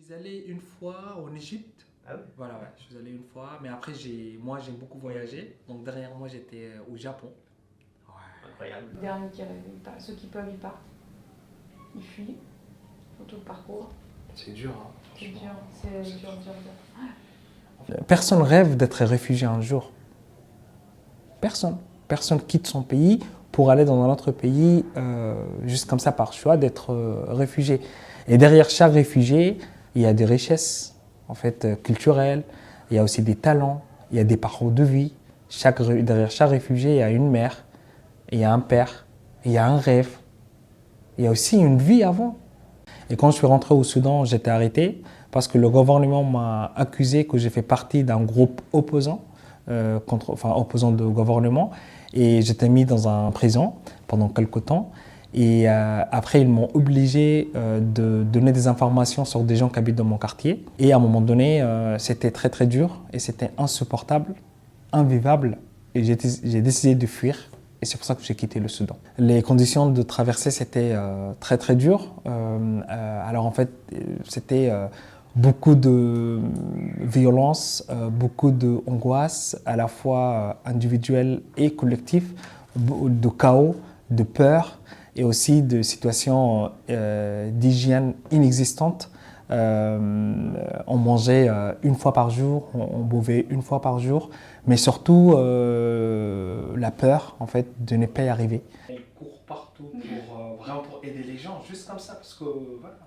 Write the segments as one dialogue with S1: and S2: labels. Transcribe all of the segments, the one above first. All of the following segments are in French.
S1: suis allé une fois en Égypte.
S2: Ah oui?
S1: Voilà, ouais, je suis allé une fois, mais après, moi, j'aime beaucoup voyager. Donc, derrière moi, j'étais au Japon. Ouais.
S2: Incroyable.
S3: Les derniers qui arrivent, ceux qui peuvent, ils partent. Ils fuient, surtout le parcours.
S1: C'est dur, hein,
S3: C'est dur,
S1: franchement.
S3: c'est dur, dur, dur.
S1: Personne rêve d'être réfugié un jour. Personne. Personne quitte son pays pour aller dans un autre pays, juste comme ça, par choix, d'être réfugié. Et derrière chaque réfugié, il y a des richesses, en fait, culturelles, il y a aussi des talents, il y a des parcours de vie. Derrière chaque réfugié, il y a une mère, il y a un père, il y a un rêve, il y a aussi une vie avant. Et quand je suis rentré au Soudan, j'étais arrêté parce que le gouvernement m'a accusé que j'ai fait partie d'un groupe opposant, opposant au gouvernement. Et j'étais mis dans une prison pendant quelques temps. Et après, ils m'ont obligé de donner des informations sur des gens qui habitent dans mon quartier. Et à un moment donné, c'était très très dur et c'était insupportable, invivable. Et j'ai décidé de fuir. Et c'est pour ça que j'ai quitté le Soudan. Les conditions de traversée, c'était très très dur. Alors en fait, c'était beaucoup de violence, beaucoup d'angoisse, à la fois individuelle et collective, de chaos, de peur et aussi de situations d'hygiène inexistantes. On mangeait une fois par jour, on buvait une fois par jour, mais surtout la peur en fait de ne pas y arriver. Ils courent partout vraiment pour aider les gens, juste comme ça, parce que voilà.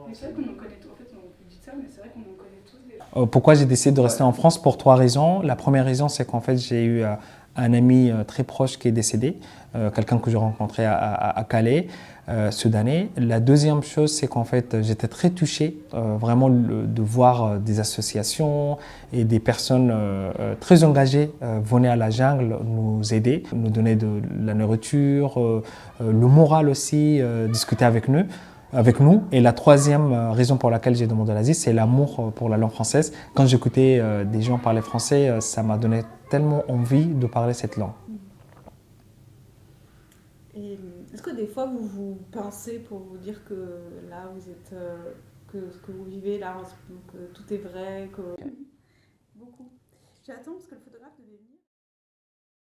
S3: Mais c'est vrai qu'on en connaît tous, en fait, on dit ça, mais c'est vrai qu'on en connaît tous.
S1: Pourquoi j'ai décidé de rester en France? Pour 3 raisons. La première raison, c'est qu'en fait, j'ai eu un ami très proche qui est décédé, quelqu'un que j'ai rencontré à Calais, soudanais. La deuxième chose, c'est qu'en fait, j'étais très touché vraiment de voir des associations et des personnes très engagées venaient à la jungle nous aider, nous donner de la nourriture, le moral aussi, discuter avec nous. Et la troisième raison pour laquelle j'ai demandé l'asile, c'est l'amour pour la langue française. Quand j'écoutais des gens parler français, ça m'a donné tellement envie de parler cette langue.
S4: Et est-ce que des fois vous pensez pour vous dire que là vous êtes, que ce que vous vivez là, que tout est vrai, que... Beaucoup. J'attends parce que le photographe